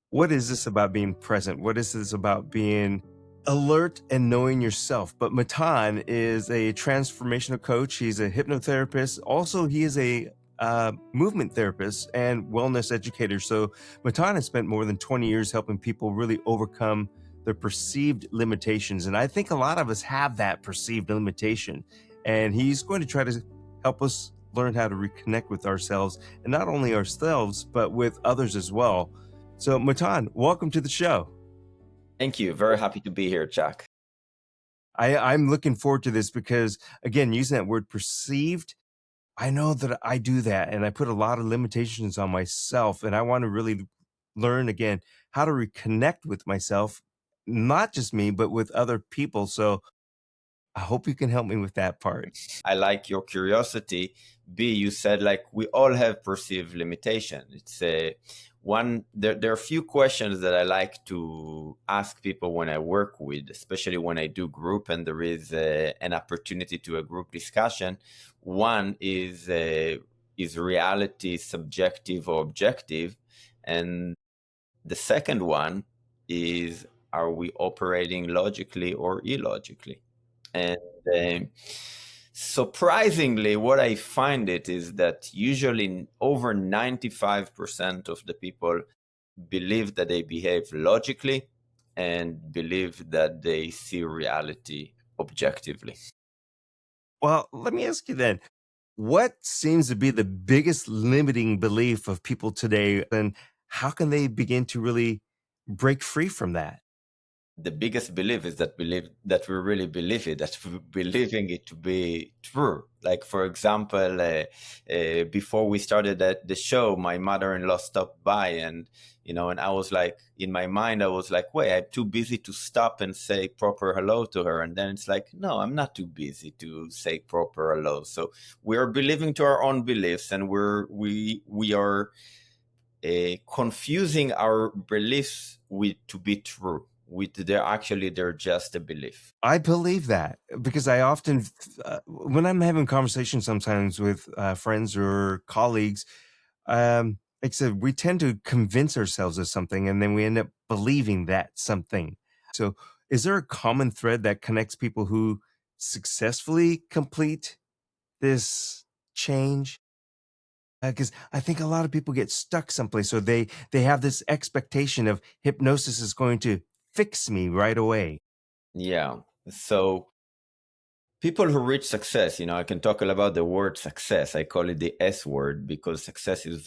What is this about being present? What is this about being alert and knowing yourself? But Matan is a transformational coach. He's a hypnotherapist. Also, he is a movement therapist and wellness educator. So, Matan has spent more than 20 years helping people really overcome their perceived limitations. And I think a lot of us have that perceived limitation. And he's going to try to help us learn how to reconnect with ourselves, and not only ourselves, but with others as well. So, Matan, welcome to the show. Thank you. Very happy to be here, Jack. I'm looking forward to this because, again, using that word perceived, I know that I do that and I put a lot of limitations on myself. And I want to really learn again how to reconnect with myself, not just me, but with other people. So, I hope you can help me with that part. I like your curiosity. B, you said like we all have perceived limitation. It's one. There are a few questions that I like to ask people when I work with, especially when I do group and there is an opportunity to a group discussion. One is reality subjective or objective, and the second one is, are we operating logically or illogically? And surprisingly, what I find it is that usually over 95% of the people believe that they behave logically and believe that they see reality objectively. Well, let me ask you then, what seems to be the biggest limiting belief of people today, and how can they begin to really break free from that? The biggest belief is that we really believe it, that we're believing it to be true. Like, for example, before we started the show, my mother-in-law stopped by, and and I was like, in my mind, I was like, wait, I'm too busy to stop and say proper hello to her. And then it's like, no, I'm not too busy to say proper hello. So we are believing to our own beliefs, and we are confusing our beliefs with to be true. They're just a belief. I believe that because I often, when I'm having conversations sometimes with friends or colleagues, like I said, we tend to convince ourselves of something and then we end up believing that something. So, is there a common thread that connects people who successfully complete this change? Because I think a lot of people get stuck someplace, so they have this expectation of hypnosis is going to fix me right away. Yeah. So people who reach success, I can talk about the word success. I call it the S word because success is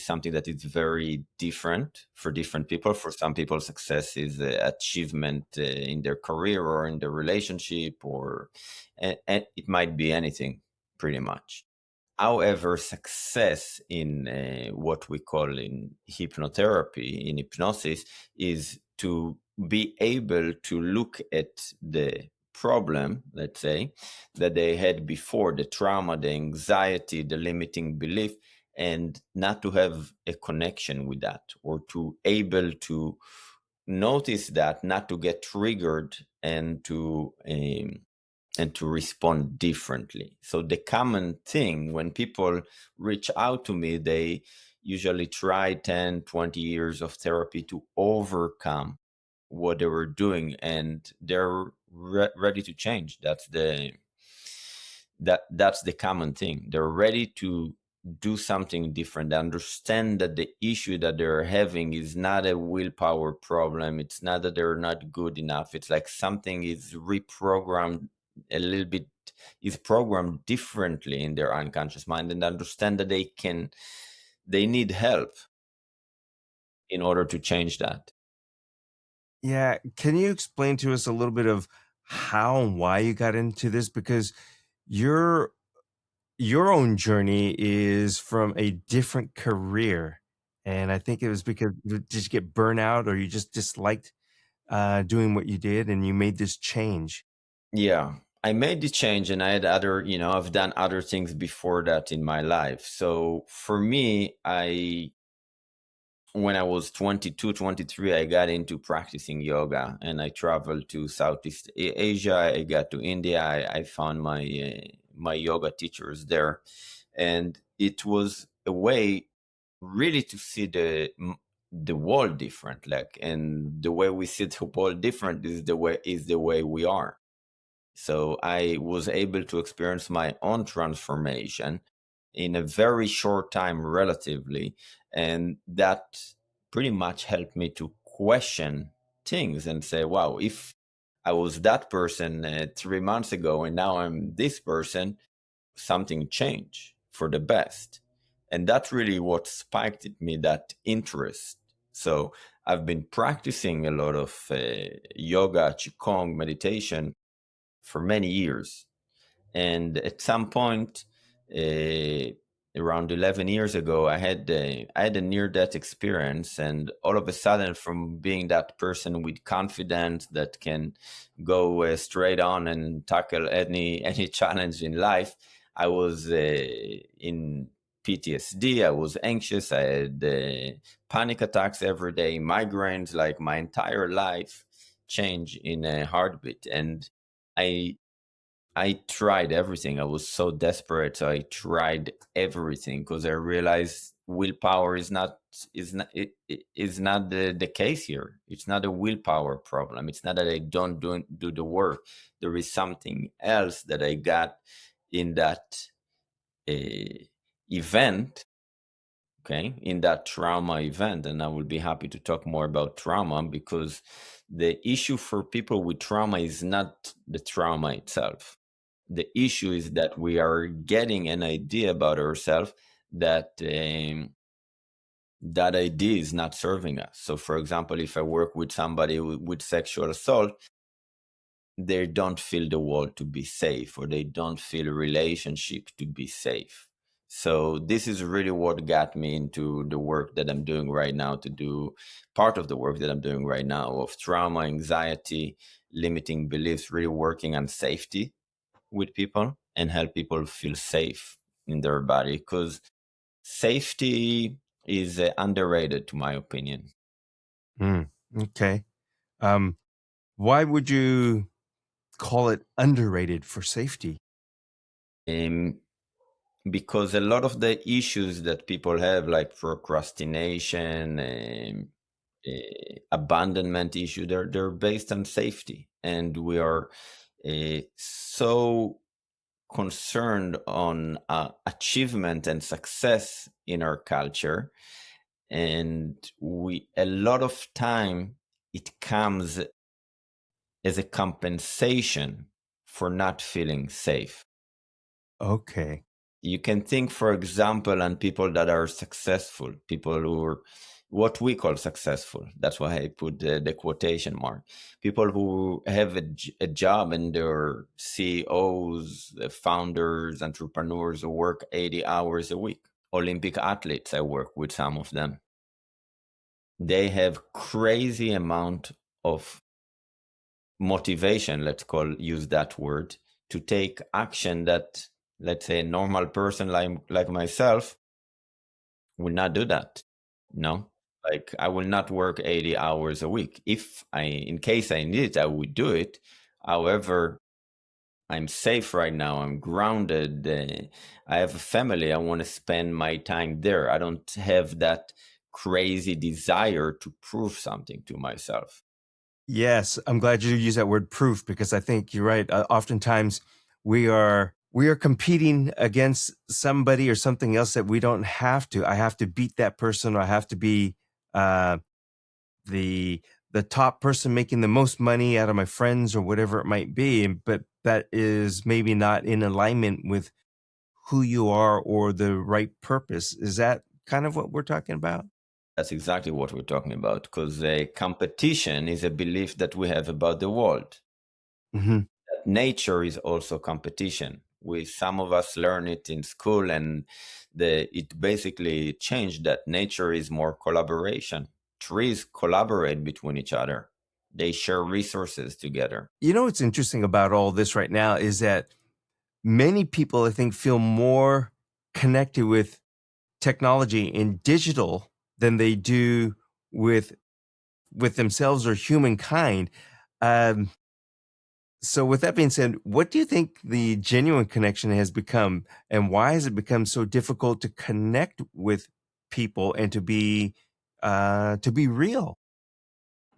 something that is very different for different people. For some people, success is achievement in their career or in their relationship, and it might be anything pretty much. However, success in what we call in hypnotherapy, in hypnosis, is to be able to look at the problem, let's say, that they had before, the trauma, the anxiety, the limiting belief, and not to have a connection with that, or to able to notice that, not to get triggered, and to respond differently. So the common thing when people reach out to me, they usually try 10, 20 years of therapy to overcome what they were doing, and they're ready to change. That's the common thing. They're ready to do something different. They understand that the issue that they're having is not a willpower problem. It's not that they're not good enough. It's like something is reprogrammed a little bit, is programmed differently in their unconscious mind, and understand that they need help in order to change that. Yeah, can you explain to us a little bit of how and why you got into this? Because your your own journey is from a different career, and I think it was because did you get burnout or you just disliked doing what you did, and you made this change? Yeah, I made the change, and I had I've done other things before that in my life. So for me, when I was 22, 23, I got into practicing yoga, and I traveled to Southeast Asia. I got to India. I found my yoga teachers there, and it was a way really to see the world different, like, and the way we see the world different is the way we are. So I was able to experience my own transformation in a very short time, relatively. And that pretty much helped me to question things and say, wow, if I was that person 3 months ago and now I'm this person, something changed for the best. And that's really what spiked in me that interest. So I've been practicing a lot of yoga, qigong, meditation for many years. And at some point, uh, around 11 years ago, I had a near-death experience, and all of a sudden, from being that person with confidence that can go straight on and tackle any challenge in life, I was in PTSD. I was anxious. I had panic attacks every day, migraines. Like, my entire life changed in a heartbeat, and I I tried everything. I was so desperate. So I tried everything because I realized willpower is not the case here. It's not a willpower problem. It's not that I don't do the work. There is something else that I got in that uh, event. Okay, in that trauma event, and I will be happy to talk more about trauma, because the issue for people with trauma is not the trauma itself. The issue is that we are getting an idea about ourselves that that idea is not serving us. So, for example, if I work with somebody with sexual assault, they don't feel the world to be safe, or they don't feel a relationship to be safe. So this is really what got me into the work that I'm doing right now, to do part of the work that I'm doing right now of trauma, anxiety, limiting beliefs, really working on safety with people and help people feel safe in their body, because safety is underrated, to my opinion. Mm, okay. Um, why would you call it underrated for safety? Um, because a lot of the issues that people have, like procrastination, abandonment issue, they're based on safety, and we are so concerned on achievement and success in our culture, and we a lot of time it comes as a compensation for not feeling safe. Okay. You can think, for example, on people that are successful, people who are what we call successful. That's why I put the quotation mark. People who have a job, and they're CEOs, founders, entrepreneurs who work 80 hours a week. Olympic athletes, I work with some of them. They have crazy amount of motivation, use that word, to take action that, let's say, a normal person like myself will not do that. No, like, I will not work 80 hours a week. If in case I need it, I would do it. However, I'm safe right now. I'm grounded. I have a family. I want to spend my time there. I don't have that crazy desire to prove something to myself. Yes, I'm glad you use that word proof, because I think you're right. Oftentimes we are competing against somebody or something else that we don't have to. I have to beat that person, or I have to be uh, the the top person making the most money out of my friends, or whatever it might be. But that is maybe not in alignment with who you are or the right purpose. Is that kind of what we're talking about? That's exactly what we're talking about, because competition is a belief that we have about the world. Hmm. Nature is also competition. Some of us learn it in school, and it basically changed that nature is more collaboration. Trees collaborate between each other. They share resources together. You know what's interesting about all this right now is that many people, I think, feel more connected with technology and digital than they do with themselves or humankind. Um, so, with that being said, what do you think the genuine connection has become, and why has it become so difficult to connect with people and to be to be real.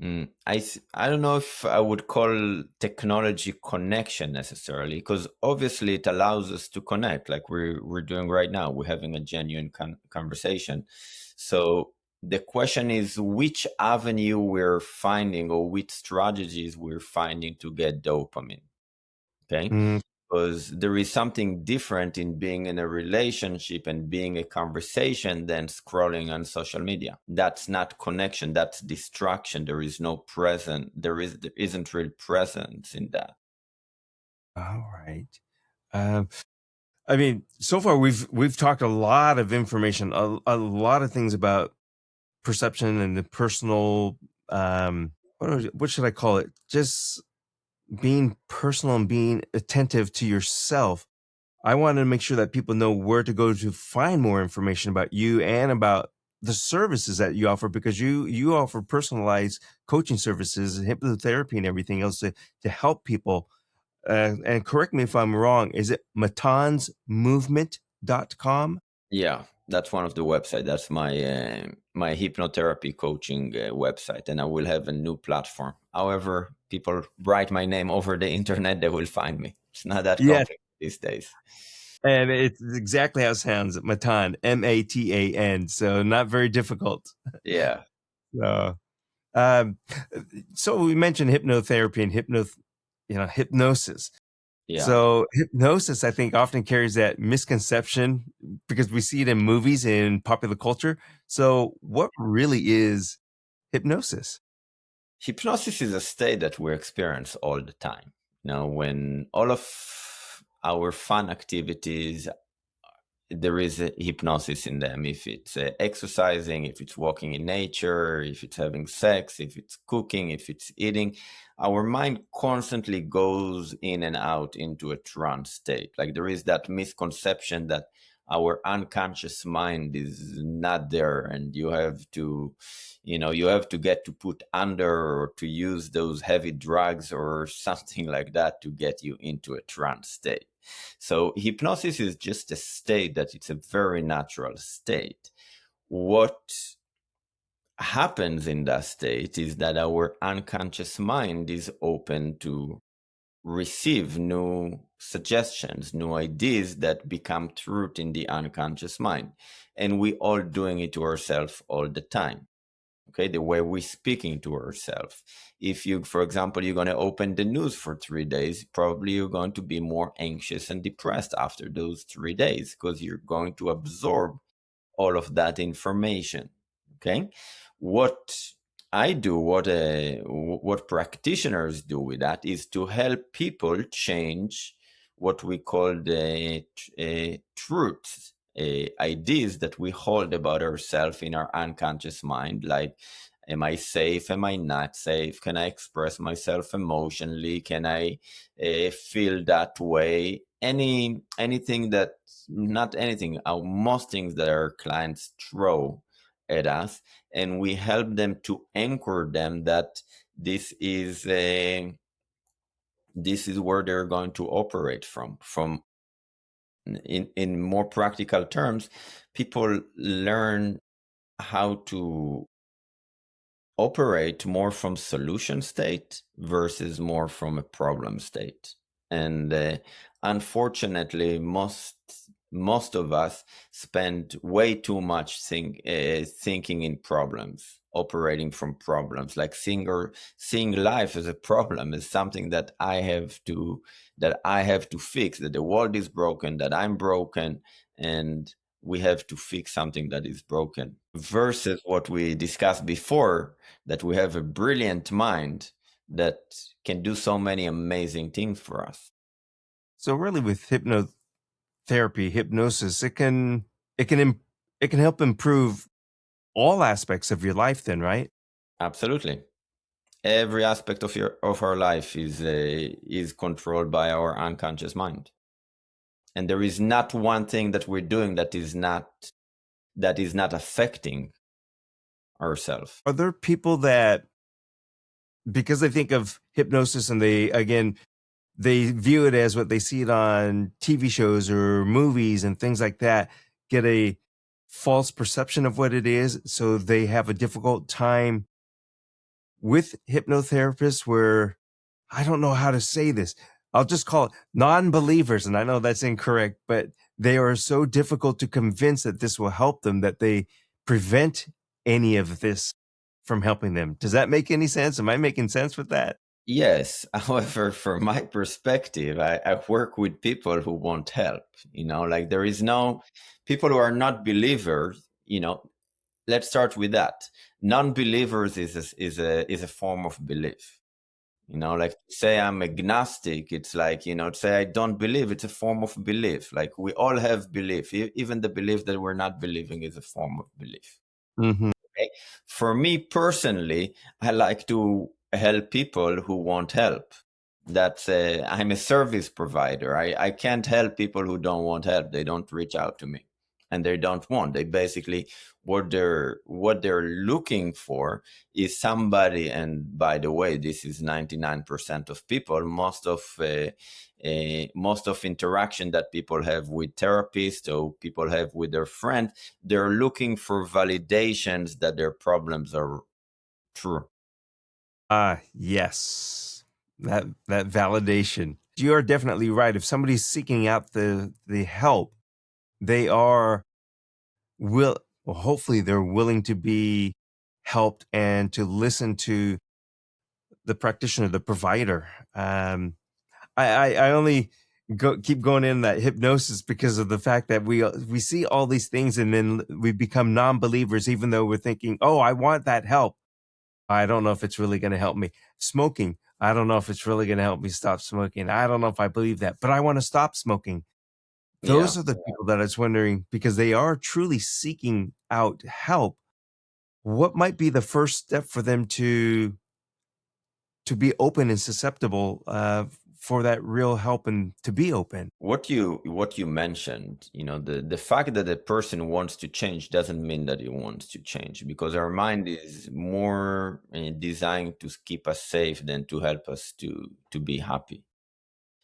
I don't know if I would call technology connection necessarily, because obviously it allows us to connect, like we're doing right now. We're having a genuine conversation. So the question is which avenue we're finding or which strategies we're finding to get dopamine. Okay. Mm, Because there is something different in being in a relationship and being a conversation than scrolling on social media. That's not connection, that's distraction. There is no present, there isn't real presence in that. all right. Um, I mean, so far we've talked a lot of information, a lot of things about perception and the personal. What should I call it? Just being personal and being attentive to yourself. I wanted to make sure that people know where to go to find more information about you and about the services that you offer, because you offer personalized coaching services, hypnotherapy, and everything else to help people. And correct me if I'm wrong. Is it matansmovement.com? Yeah, that's one of the website. That's my hypnotherapy coaching website, and I will have a new platform. However, people write my name over the internet, they will find me. It's not that Yes. complicated these days. And it's exactly how it sounds. Matan, Matan. So not very difficult. Yeah. So, um, so we mentioned hypnotherapy and hypnosis. Yeah. So hypnosis, I think, often carries that misconception because we see it in movies and popular culture. So what really is hypnosis? Hypnosis is a state that we experience all the time. Now, when all of our fun activities, there is a hypnosis in them. If it's exercising, if it's walking in nature, if it's having sex, if it's cooking, if it's eating, our mind constantly goes in and out into a trance state. Like there is that misconception that our unconscious mind is not there, and you have to, you have to get to put under or to use those heavy drugs or something like that to get you into a trance state. So hypnosis is just a state that it's a very natural state. What happens in that state is that our unconscious mind is open to receive new suggestions, new ideas that become truth in the unconscious mind. And we all doing it to ourselves all the time. Okay, the way we're speaking to ourselves. If you, for example, you're going to open the news for 3 days, probably you're going to be more anxious and depressed after those 3 days because you're going to absorb all of that information. Okay, what I do, what practitioners do with that is to help people change what we call the truths, ideas that we hold about ourselves in our unconscious mind, like am I safe, am I not safe, can I express myself emotionally, can I feel that way, anything that, not anything, most things that our clients throw at us, and we help them to anchor them that this is where they're going to operate from. In more practical terms, people learn how to operate more from solution state versus more from a problem state. And unfortunately, most of us spend way too much thinking in problems, operating from problems, like seeing life as a problem, is something that I have to fix, that the world is broken, that I'm broken, and we have to fix something that is broken, versus what we discussed before, that we have a brilliant mind that can do so many amazing things for us. So really, with hypnotherapy, hypnosis, it can help improve all aspects of your life. Then, right? Absolutely. Every aspect of our life is controlled by our unconscious mind. And there is not one thing that we're doing that is not affecting ourselves. Are there people that, because they think of hypnosis and they view it as what they see it on TV shows or movies and things like that, get a false perception of what it is. So they have a difficult time with hypnotherapists where I don't know how to say this. I'll just call it non-believers. And I know that's incorrect, but they are so difficult to convince that this will help them that they prevent any of this from helping them. Does that make any sense? Am I making sense with that? Yes. However, from my perspective, I work with people who want help. Like there is no people who are not believers. Let's start with that. Non-believers is a form of belief. Like say I'm agnostic, it's like, say I don't believe, it's a form of belief. Like we all have belief. Even the belief that we're not believing is a form of belief. Mm-hmm. Okay. For me personally, I like to help people who want help. I'm a service provider. I can't help people who don't want help. They don't reach out to me, and they don't want. They basically what they're looking for is somebody. And by the way, this is 99% of people. Most of interaction that people have with therapists or people have with their friends, they're looking for validations that their problems are true. Yes. That validation. You are definitely right. If somebody's seeking out the help, they are well, hopefully they're willing to be helped and to listen to the practitioner, the provider. I only keep going in that hypnosis because of the fact that we see all these things and then we become non-believers, even though we're thinking, oh, I want that help. I don't know if it's really going to help me. Smoking, I don't know if it's really going to help me stop smoking. I don't know if I believe that, but I want to stop smoking. Yeah. Those are the people that I was wondering, because they are truly seeking out help. What might be the first step for them to be open and susceptible for that real help and to be open? What you mentioned, the fact that a person wants to change doesn't mean that he wants to change, because our mind is more designed to keep us safe than to help us to be happy.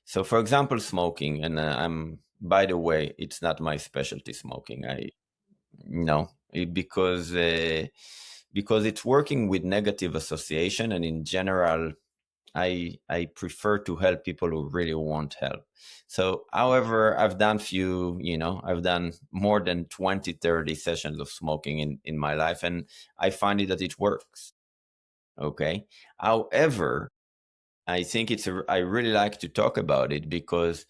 So for example, smoking, and by the way, it's not my specialty, smoking. I no it- because it's working with negative association, and in general I prefer to help people who really want help. So, however, I've done more than 20, 30 sessions of smoking in my life, and I find it that it works. Okay. However, I think I really like to talk about it because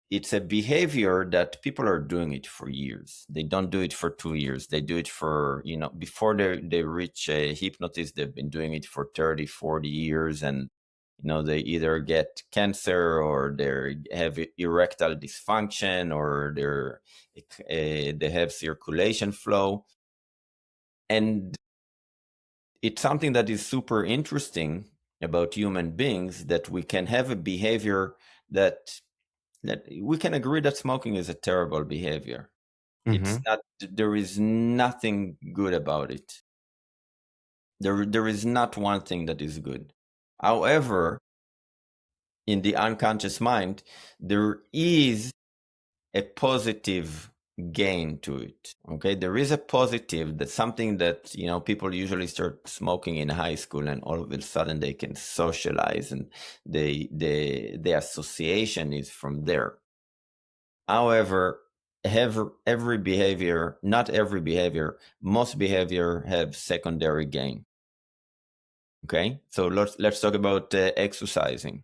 it's a behavior that people are doing it for years. They don't do it for 2 years. They do it for, before they reach a hypnotist, they've been doing it for 30, 40 years. And, they either get cancer or they have erectile dysfunction or they have circulation flow. And it's something that is super interesting about human beings, that we can have a behavior that we can agree that smoking is a terrible behavior. Mm-hmm. It's not, there is nothing good about it. There is not one thing that is good. However, in the unconscious mind, there is a positive gain to it. Okay. There is a positive, that's something that, people usually start smoking in high school and all of a sudden they can socialize, and the association is from there. However, every behavior, not every behavior, most behavior have secondary gain. Okay, so let's talk about exercising.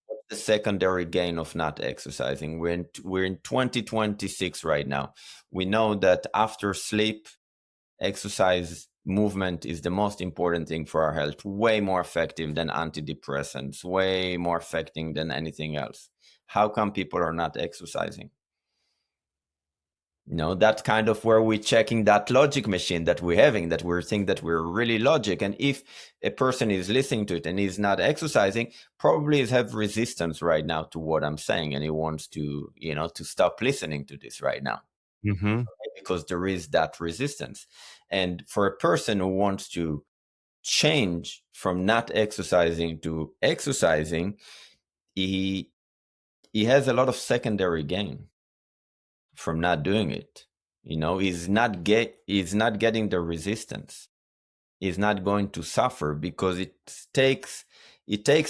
What's the secondary gain of not exercising? We're in 2026 right now. We know that after sleep, exercise, movement is the most important thing for our health. Way more effective than antidepressants. Way more effective than anything else. How come people are not exercising? That's kind of where we're checking that logic machine that we're having, that we're thinking that we're really logic. And if a person is listening to it and is not exercising, probably is have resistance right now to what I'm saying. And he wants to stop listening to this right now, Mm-hmm. because there is that resistance. And for a person who wants to change from not exercising to exercising, he has a lot of secondary gain from not doing it. He's not getting the resistance. Is not going to suffer because it takes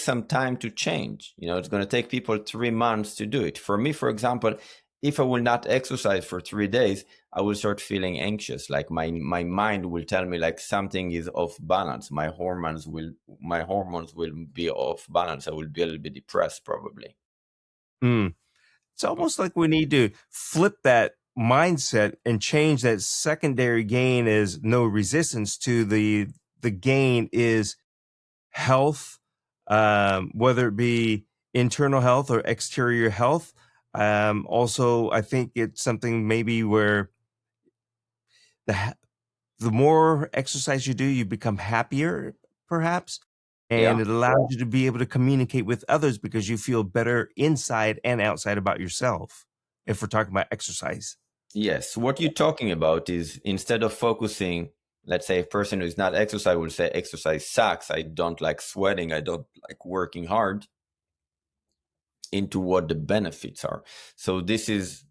some time to change. It's going to take people 3 months to do it. For me, for example, if I will not exercise for 3 days, I will start feeling anxious. Like my mind will tell me like something is off balance. My hormones will be off balance. I will be a little bit depressed probably. Mm. It's almost like we need to flip that mindset and change that secondary gain as no resistance to the gain is health, whether it be internal health or exterior health. Also, I think it's something maybe where the the more exercise you do, you become happier, perhaps, and Yeah. it allows you to be able to communicate with others because you feel better inside and outside about yourself. If we're talking about exercise. Yes. What you're talking about is, instead of focusing, let's say a person who's not exercise will say exercise sucks. I don't like sweating. I don't like working hard, into what the benefits are. So this is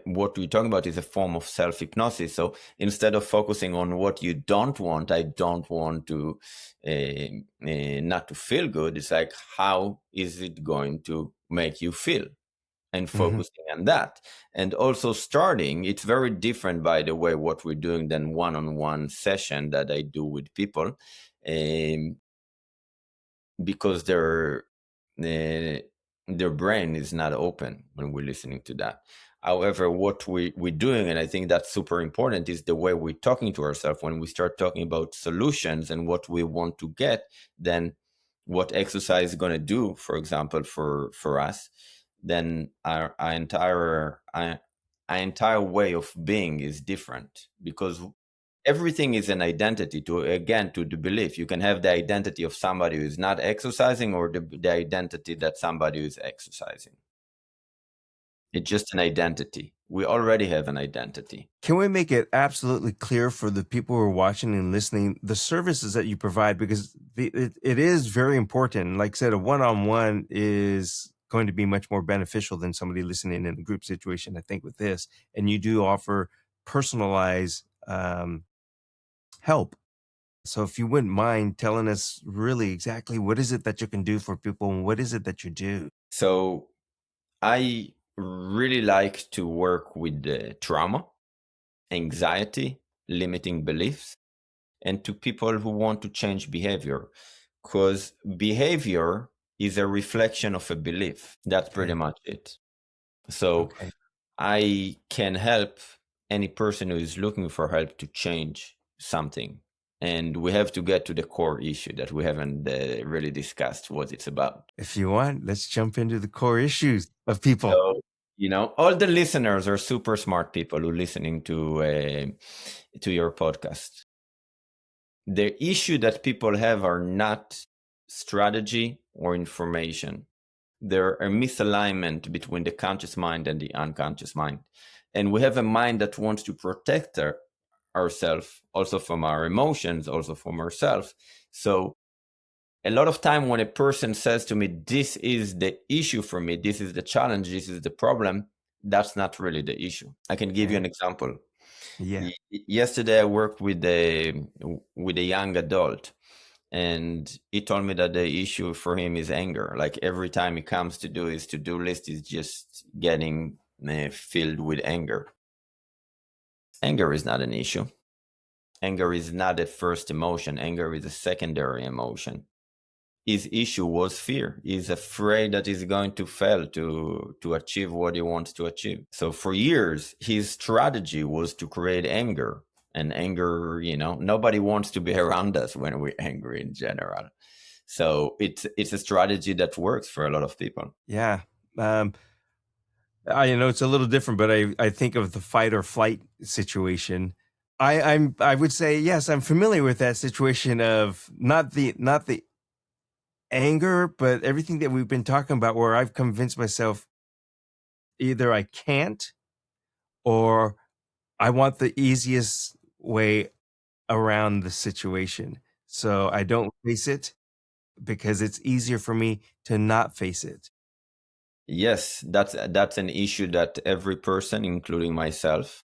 what we're talking about is a form of self-hypnosis. So instead of focusing on what you don't want, I don't want to not to feel good. It's like, how is it going to make you feel? And Mhm. focusing on that. And also starting, it's very different, by the way, what we're doing than one-on-one session that I do with people. Um, because their brain is not open when we're listening to that. However, what we're doing, and I think that's super important, is the way we're talking to ourselves. When we start talking about solutions and what we want to get, then what exercise is going to do, for example, for us, then our entire way of being is different, because everything is an identity. To the belief, you can have the identity of somebody who is not exercising, or the identity that somebody who is exercising. It's just an identity. We already have an identity. Can we make it absolutely clear for the people who are watching and listening the services that you provide? Because it is very important. Like I said, a one-on-one is going to be much more beneficial than somebody listening in a group situation, I think, with this. And you do offer personalized help. So if you wouldn't mind telling us really exactly what is it that you can do for people and what is it that you do? So I really like to work with the trauma, anxiety, limiting beliefs, and to people who want to change behavior, because behavior is a reflection of a belief. That's pretty Okay. much it. So Okay. I can help any person who is looking for help to change something. And we have to get to the core issue that we haven't really discussed what it's about. If you want, let's jump into the core issues of people. So, all the listeners are super smart people who are listening to your podcast. The issue that people have are not strategy or information. There a misalignment between the conscious mind and the unconscious mind. And we have a mind that wants to protect ourselves, also from our emotions, also from ourselves. So a lot of time when a person says to me, this is the issue for me, this is the challenge, this is the problem, that's not really the issue. I can give you Okay. an example. Yeah. Yesterday I worked with a young adult, and he told me that the issue for him is anger. Like every time he comes to do his to-do list, is just getting filled with anger. Anger is not an issue. Anger is not a first emotion. Anger is a secondary emotion. His issue was fear. He's afraid that he's going to fail to achieve what he wants to achieve. So for years, his strategy was to create anger. And anger, nobody wants to be around us when we're angry in general. So it's a strategy that works for a lot of people. Yeah. I know it's a little different, but I think of the fight or flight situation. I would say yes, I'm familiar with that situation of not the anger, but everything that we've been talking about where I've convinced myself either I can't or I want the easiest way around the situation. So I don't face it because it's easier for me to not face it. Yes, that's an issue that every person, including myself,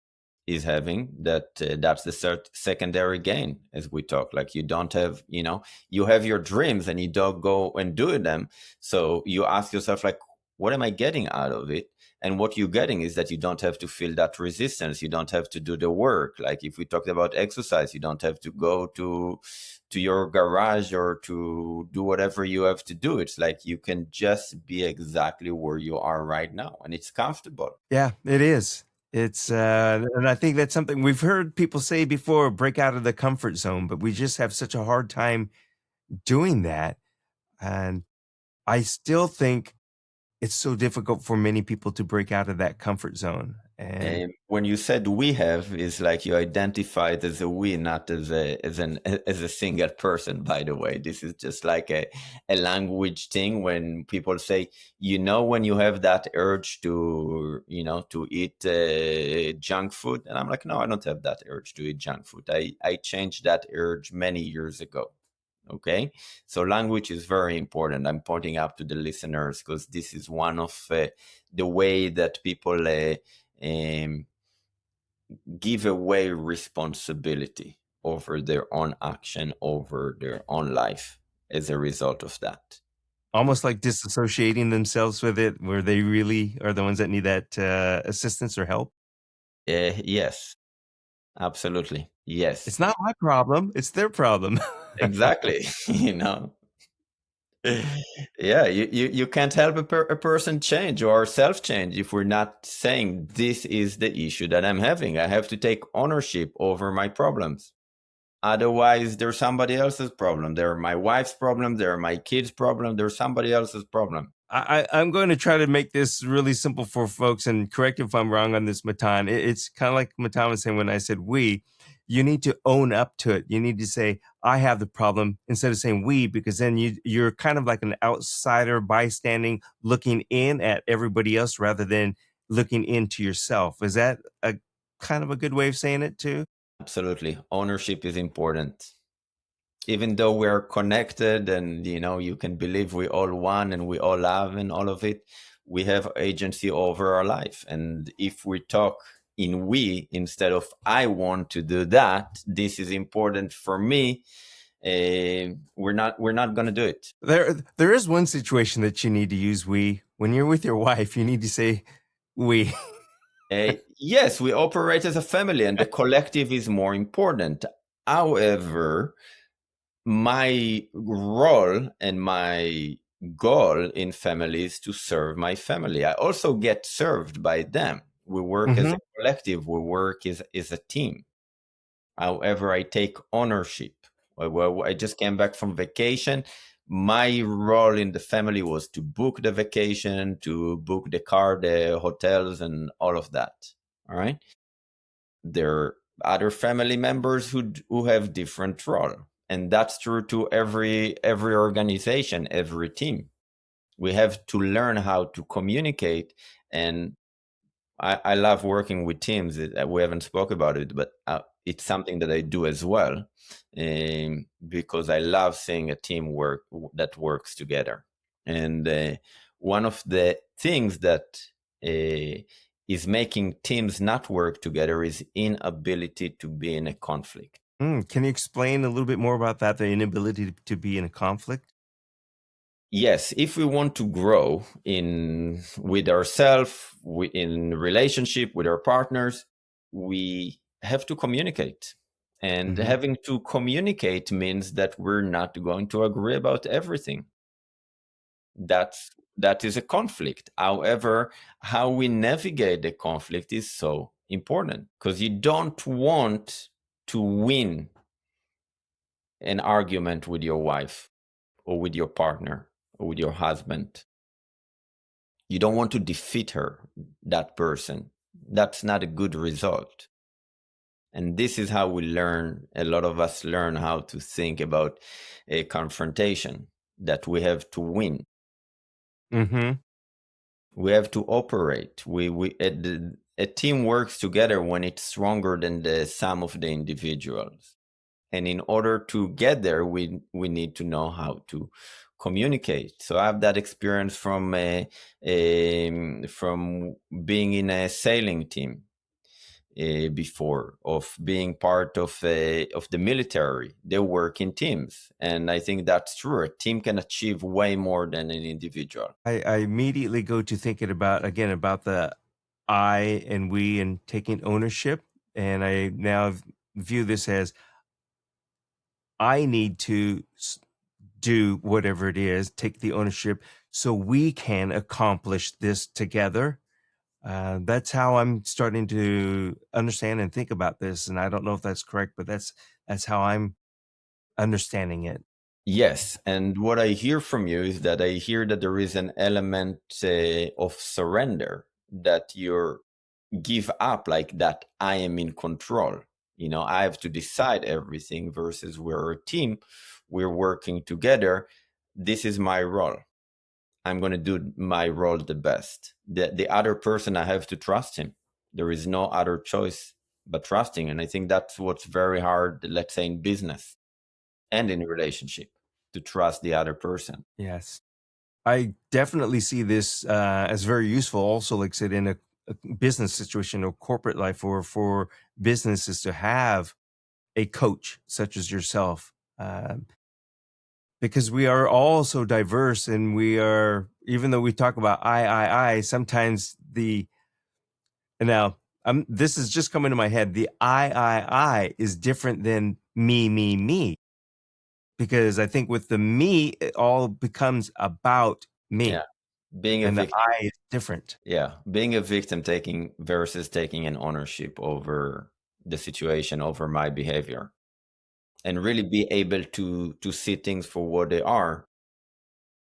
is having, that's the secondary gain, as we talk. Like, you don't have, you have your dreams and you don't go and do them. So you ask yourself, like, what am I getting out of it? And what you're getting is that you don't have to feel that resistance. You don't have to do the work. Like, if we talked about exercise, you don't have to go to your garage or to do whatever you have to do. It's like you can just be exactly where you are right now, and it's comfortable. Yeah, it is. It's and I think that's something we've heard people say before, break out of the comfort zone, but we just have such a hard time doing that. And I still think it's so difficult for many people to break out of that comfort zone. And And when you said we have, is like you identified as a we, not as a single person. By the way, this is just like a language thing. When people say, when you have that urge to to eat junk food, and I'm like, no, I don't have that urge to eat junk food. I changed that urge many years ago. Okay, so language is very important. I'm pointing out to the listeners because this is one of the way that people give away responsibility over their own action, over their own life as a result of that. almost like disassociating themselves with it, where they really are the ones that need that assistance or help. Yes, absolutely. Yes, It's not my problem; it's their problem. exactly. Yeah, you can't help a person change or self change if we're not saying, this is the issue that I'm having. I have to take ownership over my problems. Otherwise, there's somebody else's problem. They're my wife's problem. They're my kids' problem. There's somebody else's problem. I'm going to try to make this really simple for folks, and correct if I'm wrong on this, Matan. It's kind of like Matan was saying when I said we. You need to own up to it. You need to say, I have the problem, instead of saying we, because then you're kind of like an outsider bystanding looking in at everybody else rather than looking into yourself. Is that a kind of a good way of saying it too? Absolutely. Ownership is important. Even though we're connected and, you can believe we all one and we all love and all of it, we have agency over our life. And if we talk in we instead of I want to do that, this is important for me, we're not going to do it. There is one situation that you need to use we. When you're with your wife, you need to say we. Yes, we operate as a family and the collective is more important. However, my role and my goal in family is to serve my family. I also get served by them. We work as a collective. We work as a team. However, I take ownership. Well, I just came back from vacation. My role in the family was to book the vacation, to book the car, the hotels, and all of that. All right. There are other family members who have different role, and that's true to every organization, every team. We have to learn how to communicate, and I love working with teams. We haven't spoke about it, but it's something that I do as well, because I love seeing a team that works together. And one of the things that is making teams not work together is inability to be in a conflict. Can you explain a little bit more about that, the inability to be in a conflict? Yes, if we want to grow with ourselves, in relationship with our partners, we have to communicate. And Mhm. having to communicate means that we're not going to agree about everything. That is a conflict. However, how we navigate the conflict is so important, because you don't want to win an argument with your wife or with your partner or with your husband. You don't want to defeat that person. That's not a good result. And this is how a lot of us learn how to think about a confrontation, that we have to win. Mhm. We have to operate. A team works together when it's stronger than the sum of the individuals. And in order to get there, we need to know how to communicate. So I have that experience from being in a sailing team. before, of being part of the military. They work in teams, and I think that's true. A team can achieve way more than an individual. I immediately go to thinking about, again, about the I and we and taking ownership. And I now view this as I need to do whatever it is, take the ownership so we can accomplish this together. That's how I'm starting to understand and think about this. And I don't know if that's correct, but that's how I'm understanding it. Yes, and what I hear from you is that I hear that there is an element of surrender, that you're give up, like that I am in control. I have to decide everything, versus we're a team, we're working together. This is my role. I'm going to do my role the best. The other person, I have to trust him. There is no other choice but trusting. And I think that's what's very hard, let's say, in business and in a relationship, to trust the other person. Yes. I definitely see this as very useful also, like I said, in a business situation or corporate life, or for businesses to have a coach such as yourself. Because we are all so diverse, and we are, even though we talk about I, sometimes now this is just coming to my head. The I is different than me, because I think with the me, it all becomes about Yeah. me, Being a and the victim. I is different. Yeah. Being a victim, taking versus taking an ownership over the situation, over my behavior, and really be able to see things for what they are,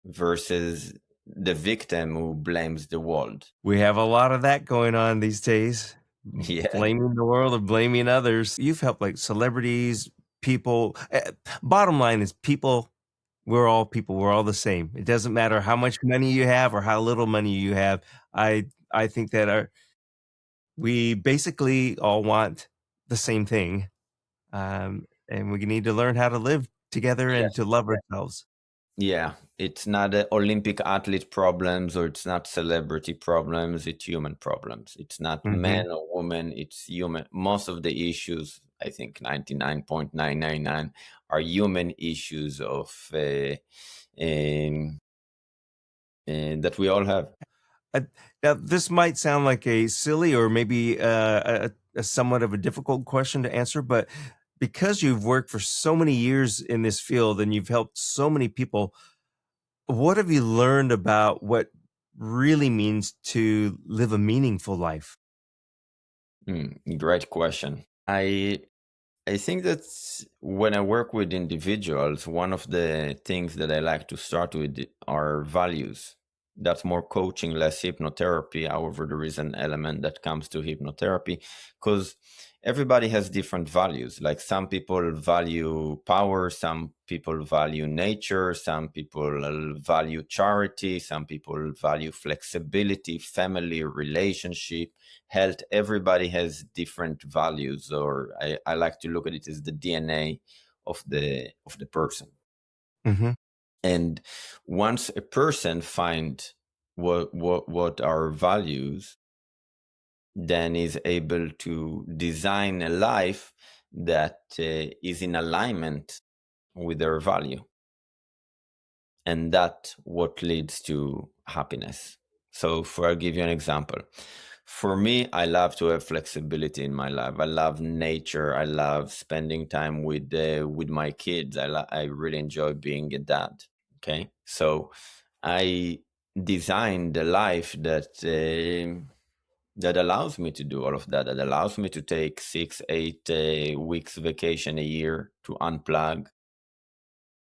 versus the victim who blames the world. We have a lot of that going on these days, Yeah. blaming the world or blaming others. You've helped like celebrities, people. Bottom line is people. We're all people. We're all the same. It doesn't matter how much money you have or how little money you have. I think that we basically all want the same thing, and we need to learn how to live together and to love ourselves. Yeah, it's not Olympic athlete problems, or it's not celebrity problems, it's human problems. It's not Hmm. man or woman, it's human. Most of the issues, I think 99.999, are human issues of um, that we all have. Uh, Now, this might sound like a silly or maybe a somewhat of a difficult question to answer, but because you've worked for so many years in this field and you've helped so many people, what have you learned about what really means to live a meaningful life? Great question. I think that when I work with individuals, one of the things that I like to start with are values. That's more coaching, less hypnotherapy. However, there is an element that comes to hypnotherapy, because everybody has different values. Like, some people value power, some people value nature, some people value charity, some people value flexibility, family, relationship, health. Everybody has different values, or I like to look at it as the DNA of the person. Hmm. And once a person find what are values, then is able to design a life that is in alignment with their value, and that what leads to happiness. So, I'll give you an example. For me, I love to have flexibility in my life. I love nature. I love spending time with my kids. I really enjoy being a dad. Okay, so I designed a life that allows me to do all of that. That allows me to take 6, 8 weeks vacation a year, to unplug,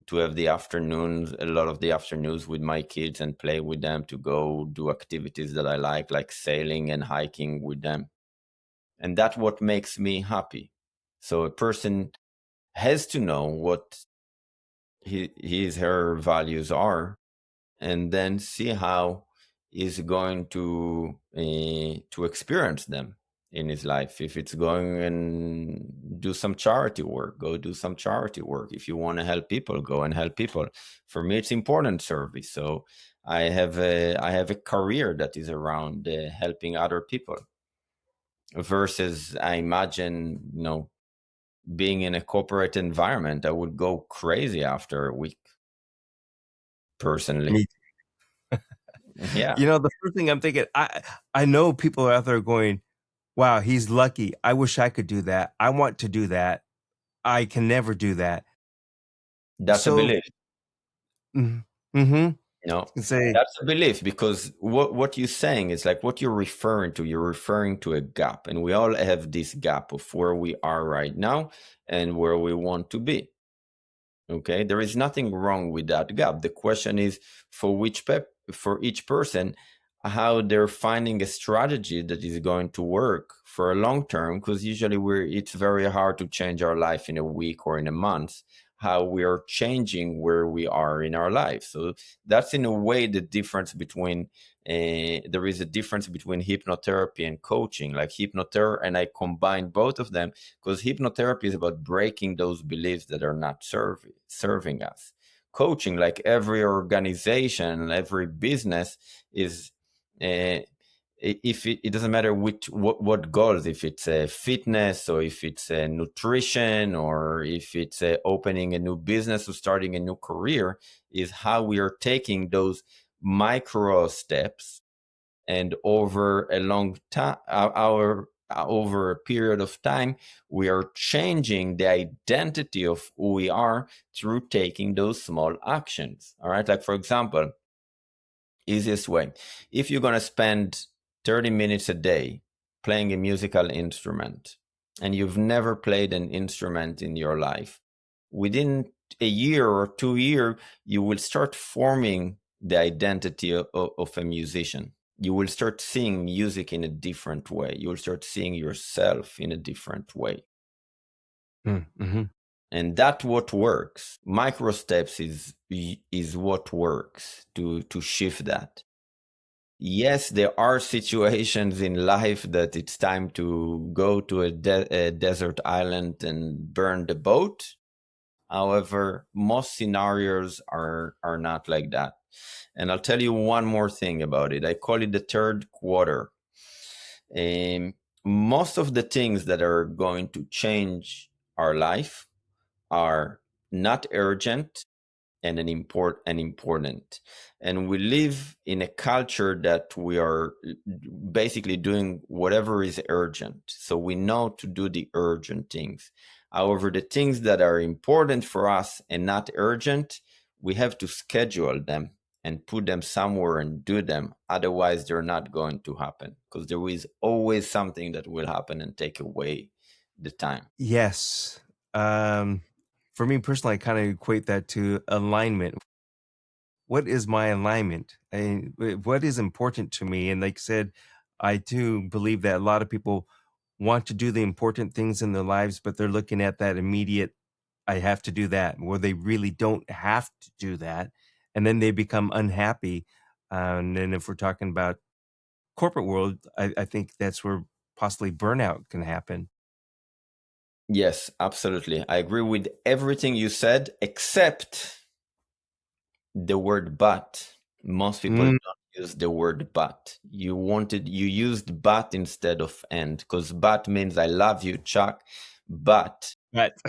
to have the afternoons, a lot of the afternoons with my kids, and play with them, to go do activities that I like sailing and hiking with them. And that's what makes me happy. So a person has to know what her values are, and then see how he's going to experience them in his life. If it's going and do some charity work, go do some charity work. If you want to help people, go and help people. For me, it's important service. So I have a career that is around helping other people. versus I imagine, being in a corporate environment, I would go crazy after a week, personally. Me, Yeah, the first thing I'm thinking, I know people are out there going, "Wow, he's lucky. I wish I could do that. I want to do that. I can never do that." that's a So, belief. mm-hmm. You know, Say, that's a belief, because what you're saying is like what you're referring to. You're referring to a gap, and we all have this gap of where we are right now and where we want to be. Okay, there is nothing wrong with that gap. The question is for each person, how they're finding a strategy that is going to work for a long term. Because usually it's very hard to change our life in a week or in a month. How we are changing where we are in our life. So that's in a way the difference between. There is a difference between hypnotherapy and coaching. Like hypnotherapy, and I combine both of them, because hypnotherapy is about breaking those beliefs that are not serving us. Coaching, like every organization, every business, is if it doesn't matter what goals, if it's a fitness or if it's a nutrition or if it's opening a new business or starting a new career, is how we are taking those micro steps, and over a long time, over a period of time, we are changing the identity of who we are through taking those small actions. All right, like for example, easiest way, if you're going to spend 30 minutes a day playing a musical instrument and you've never played an instrument in your life, within a year or 2 years, you will start forming the identity of a musician. You will start seeing music in a different way. You will start seeing yourself in a different way. mm-hmm. And that's what works. Micro steps is what works to shift that. Yes, there are situations in life that it's time to go to a desert island and burn the boat. However, most scenarios are not like that. And I'll tell you one more thing about it. I call it the third quarter. Um, Most of the things that are going to change our life are not urgent and important. And we live in a culture that we are basically doing whatever is urgent. So we know to do the urgent things. However, the things that are important for us and not urgent, we have to schedule them and put them somewhere and do them. Otherwise, they're not going to happen, because there is always something that will happen and take away the time. Yes. Um, for me personally, I kind of equate that to alignment. What is my alignment? And what is important to me? And like I said, I do believe that a lot of people want to do the important things in their lives, but they're looking at that immediate, I have to do that, where they really don't have to do that. And then they become unhappy. And then if we're talking about corporate world, I think that's where possibly burnout can happen. Yes, absolutely. I agree with everything you said, except the word but. Most people Mm, don't use the word but. You used but instead of and, because but means I love you, Chuck, but but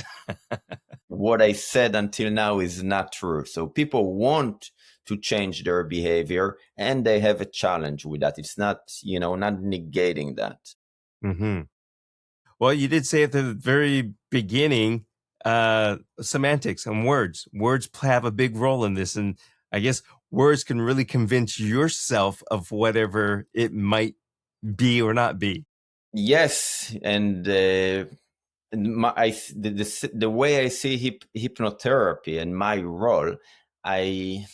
what I said until now is not true. So people want to change their behavior and they have a challenge with that. It's not, not negating that. hmm. Well, you did say at the very beginning, semantics and words. Words have a big role in this, and I guess words can really convince yourself of whatever it might be or not be. Yes, and the way I see hypnotherapy and my role, I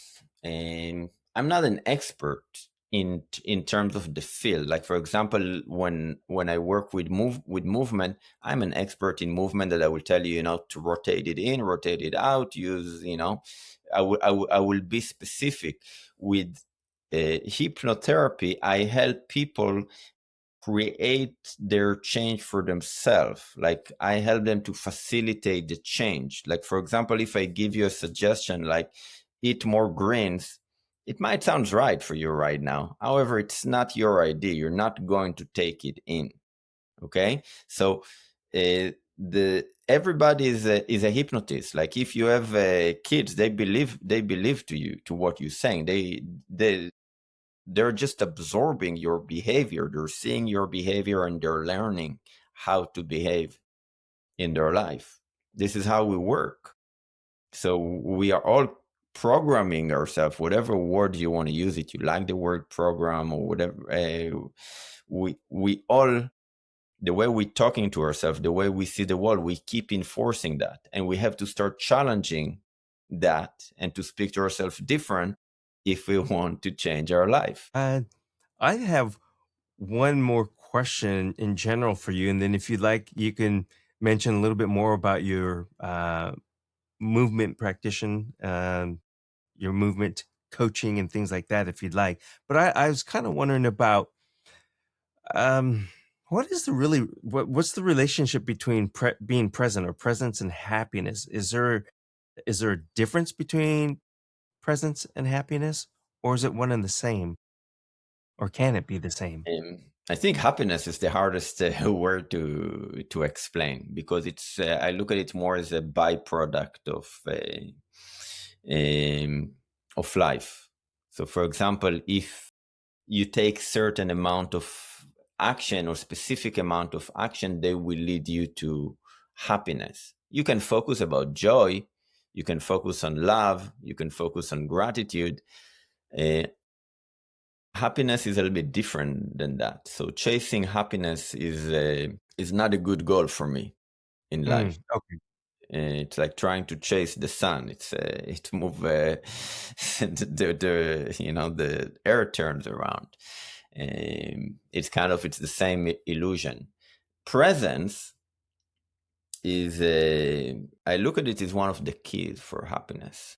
I'm not an expert in terms of the field. Like for example, when I work with movement, I'm an expert in movement, that I will tell you, to rotate it in, rotate it out, use, I will be specific with. Hypnotherapy, I help people create their change for themselves. Like I help them to facilitate the change. Like for example, if I give you a suggestion like eat more greens, it might sound right for you right now. However, it's not your idea. You're not going to take it in. Okay, so the everybody is a hypnotist. Like if you have kids, they believe to what you're saying. They're just absorbing your behavior. They're seeing your behavior and they're learning how to behave in their life. This is how we work. So we are all programming ourselves, whatever word you want to use it. You like the word program or whatever. We all, the way we're talking to ourselves, the way we see the world, we keep enforcing that. And we have to start challenging that and to speak to ourselves different if we want to change our life. I have one more question in general for you, and then if you'd like, you can mention a little bit more about your movement practitioner, your movement coaching, and things like that, if you'd like. But I was kind of wondering about um, what's the relationship between being present or presence and happiness? Is there a difference between presence and happiness, or is it one and the same, or can it be the same? I think happiness is the hardest word to explain, because it's I look at it more as a byproduct of life. So, for example, if you take certain amount of action or specific amount of action, they will lead you to happiness. You can focus about joy, you can focus on love, you can focus on gratitude. Uh, Happiness is a little bit different than that. So chasing happiness is not a good goal for me in life. Okay. It's like trying to chase the sun. It move the air turns around. It's the same illusion. Presence is I look at it as one of the keys for happiness,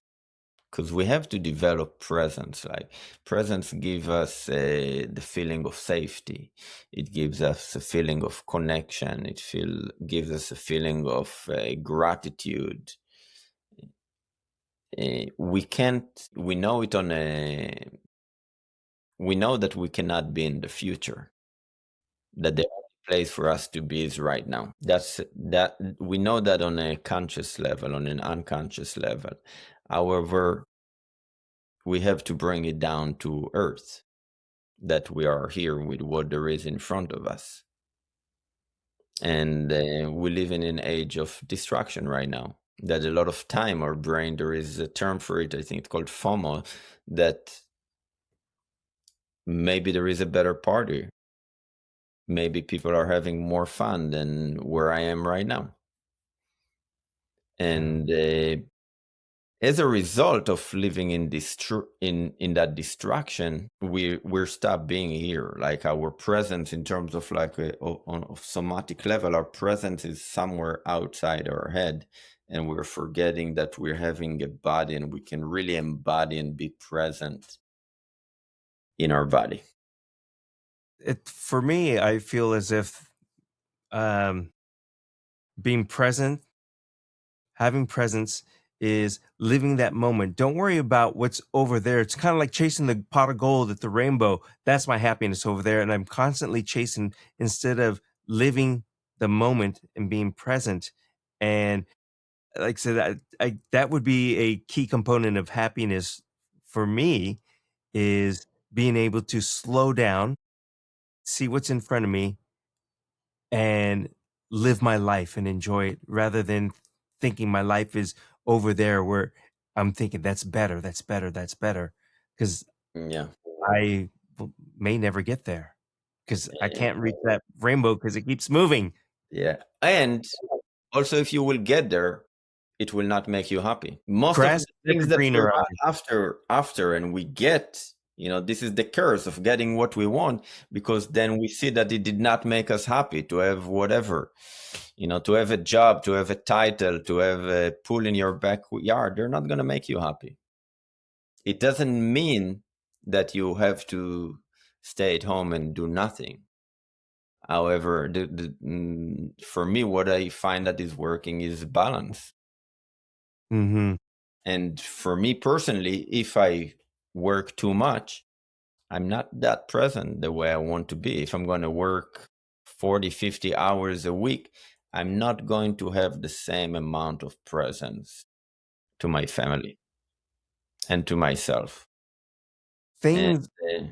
because we have to develop presence. Like presence gives us the feeling of safety. It gives us a feeling of connection. Gives us a feeling of gratitude. We can't. We know it on a. We know that we cannot be in the future. That the only place for us to be is right now. That we know that on a conscious level, on an unconscious level. However, we have to bring it down to earth, that we are here with what there is in front of us. And we live in an age of distraction right now. That a lot of time our brain, there is a term for it, I think it's called FOMO, that maybe there is a better party. Maybe people are having more fun than where I am right now. Yeah. And as a result of living in in that distraction, we're stop being here. Like our presence, in terms of like on a somatic level, our presence is somewhere outside our head, and we're forgetting that we're having a body, and we can really embody and be present in our body. For me, I feel as if um, being present, having presence, is living that moment. Don't worry about what's over there. It's kind of like chasing the pot of gold at the rainbow. That's my happiness over there. And I'm constantly chasing instead of living the moment and being present. And like I said, that would be a key component of happiness for me, is being able to slow down, see what's in front of me, and live my life and enjoy it, rather than thinking my life is over there where I'm thinking that's better, that's better, that's better. Because Yeah. I may never get there because I Eh, can't reach that rainbow because it keeps moving. yeah. And also, if you will get there, it will not make you happy. Most of Grass the is things never that we greener run on. after and we get, this is the curse of getting what we want, because then we see that it did not make us happy to have whatever, to have a job, to have a title, to have a pool in your backyard. They're not going to make you happy. It doesn't mean that you have to stay at home and do nothing. However, for me, what I find that is working is balance. Mhm. And for me personally, if I work too much, I'm not that present the way I want to be. If I'm going to work 40, 50 hours a week, I'm not going to have the same amount of presence to my family and to myself. And Things, uh,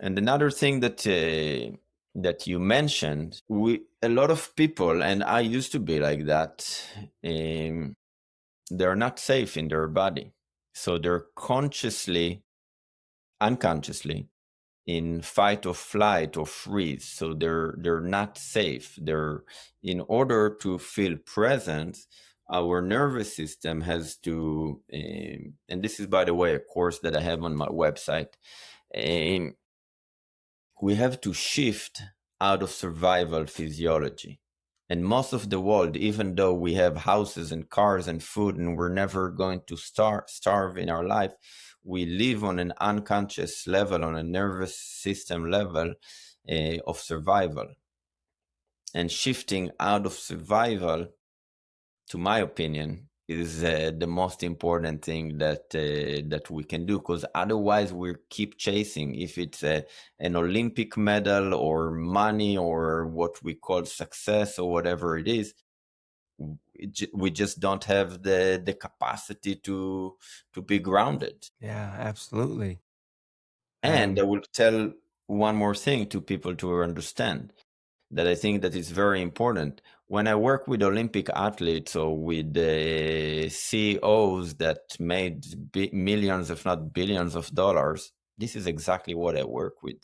and another thing that you mentioned, we a lot of people, and I used to be like that. They're not safe in their body, so they're consciously, unconsciously, in fight or flight or freeze. So they're not safe. They're In order to feel present, our nervous system has to, and this is, by the way, a course that I have on my website. um, we have to shift out of survival physiology. And most of the world, even though we have houses and cars and food and we're never going to starve in our life, we live on an unconscious level, on a nervous system level of survival. And shifting out of survival, to my opinion, is the most important thing that we can do, because otherwise we keep chasing, if it's an Olympic medal or money or what we call success or whatever it is. We just don't have the capacity to be grounded. yeah, absolutely. And I Um, will tell one more thing to people to understand, that I think that is very important. When I work with Olympic athletes or with the CEOs that made millions, if not billions of dollars, this is exactly what I work with.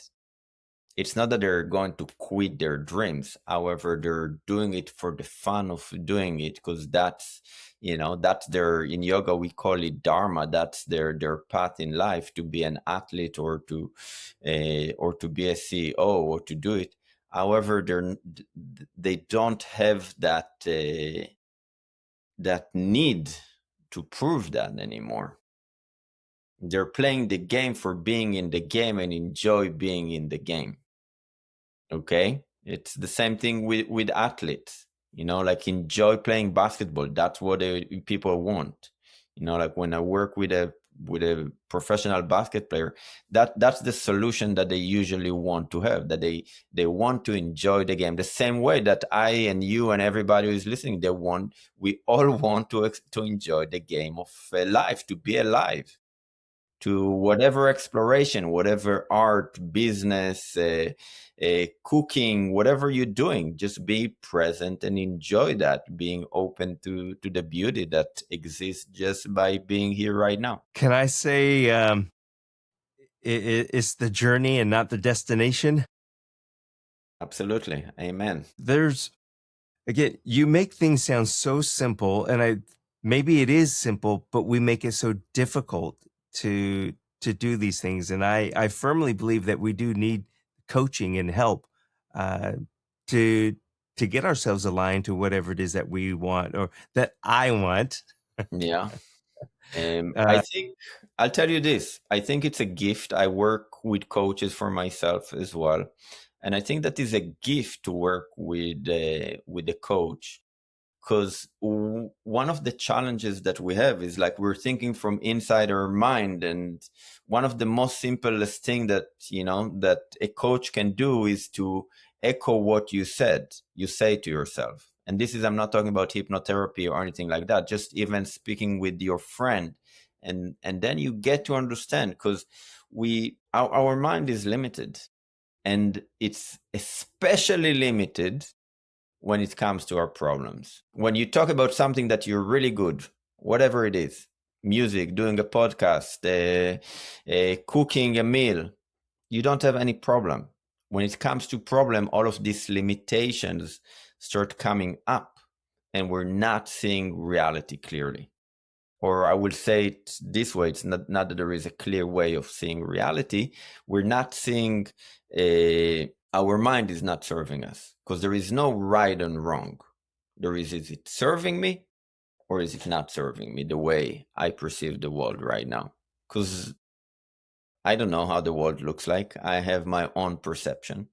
It's not that they're going to quit their dreams. However, they're doing it for the fun of doing it, because that's their, in yoga, we call it dharma. That's their path in life, to be an athlete or to be a CEO or to do it. However, they don't have that need to prove that anymore. They're playing the game for being in the game and enjoy being in the game. Okay, it's the same thing with athletes. Like, enjoy playing basketball. That's what people want. Like, when I work with a professional basket player, that's the solution that they usually want to have, that they want to enjoy the game the same way that I and you and everybody who is listening, we all want to enjoy the game of life, to be alive, to whatever exploration, whatever art, business, cooking, whatever you're doing. Just be present and enjoy that, being open to the beauty that exists just by being here right now. can I say it's the journey and not the destination? Absolutely. Amen. There's Again, you make things sound so simple, and maybe it is simple, but we make it so difficult to do these things. And I firmly believe that we do need coaching and help uh, to to get ourselves aligned to whatever it is that we want or that I want. Yeah. I Uh, think I'll tell you this. I think it's a gift. I work with coaches for myself as well, and I think that is a gift to work with a coach, because one of the challenges that we have is, like, we're thinking from inside our mind, and one of the most simplest thing that a coach can do is to echo what you say to yourself. And this is, I'm not talking about hypnotherapy or anything like that, just even speaking with your friend, and then you get to understand, because our mind is limited, and it's especially limited when it comes to our problems. When you talk about something that you're really good, whatever it is, music, doing a podcast, cooking a meal, you don't have any problem. When it comes to problem, all of these limitations start coming up, and we're not seeing reality clearly. Or I will say it this way, it's not that there is a clear way of seeing reality. We're not seeing our mind is not serving us, because there is no right and wrong. There is it serving me or is it not serving me the way I perceive the world right now? Because I don't know how the world looks like. I have my own perception.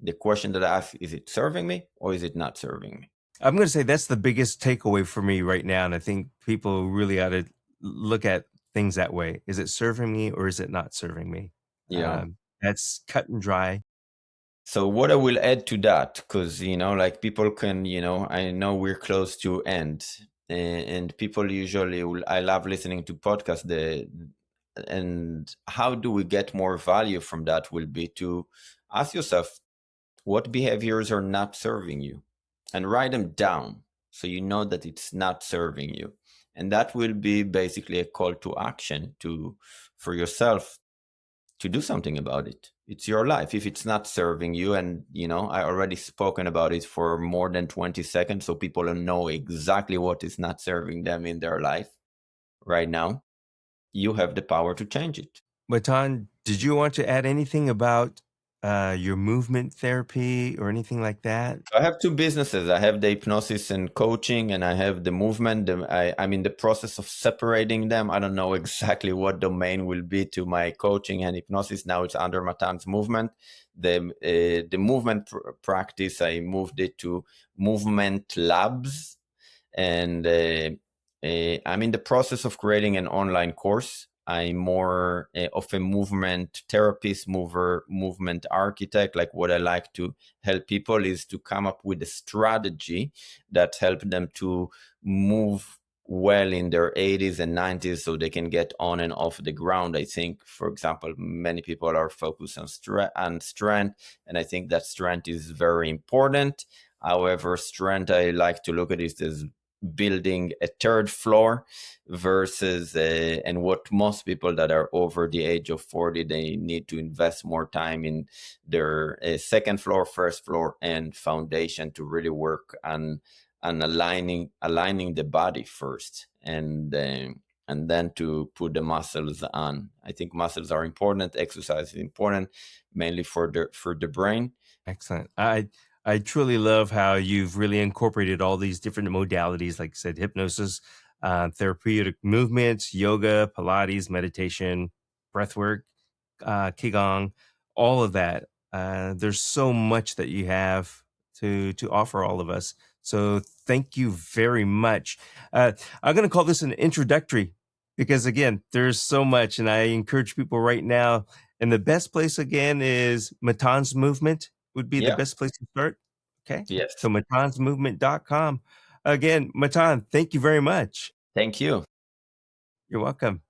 The question that I ask, is it serving me or is it not serving me? I'm going to say that's the biggest takeaway for me right now, and I think people really ought to look at things that way. Is it serving me or is it not serving me? Yeah. That's cut and dry. So what I will add to that, because like people can, I know we're close to end, and people usually will. I love listening to podcasts. And how do we get more value from that? Will be to ask yourself what behaviors are not serving you, and write them down so you know that it's not serving you, and that will be basically a call to action for yourself to do something about it. It's your life. If it's not serving you, and I already spoken about it for more than 20 seconds, so people know exactly what is not serving them in their life right now, you have the power to change it. Matan, did you want to add anything about your movement therapy or anything like that? I have two businesses. I have the hypnosis and coaching, and I have the movement. I'm in the process of separating them. I don't know exactly what domain will be to my coaching and hypnosis. Now it's under Matan's movement. The movement practice, I moved it to Movement Labs, and I'm in the process of creating an online course. I'm more of a movement therapist, movement architect. Like, what I like to help people is to come up with a strategy that help them to move well in their 80s and 90s so they can get on and off the ground. I think, for example, many people are focused on strength, and I think that strength is very important. However, strength, I like to look at it as building a third floor versus and what most people that are over the age of 40, they need to invest more time in their second floor, first floor, and foundation to really work on aligning the body first, and then to put the muscles on. I think muscles are important. Exercise is important, mainly for the brain. Excellent. I truly love how you've really incorporated all these different modalities, like I said, hypnosis, therapeutic movements, yoga, Pilates, meditation, breath work, qigong, all of that. There's so much that you have to offer all of us. So thank you very much. I'm going to call this an introductory because again, there's so much, and I encourage people right now. And the best place again is Matan's Movement would be the Yeah. best place to start. Okay. Yes. So matansmovement.com. Again, Matan, thank you very much. Thank you. You're welcome.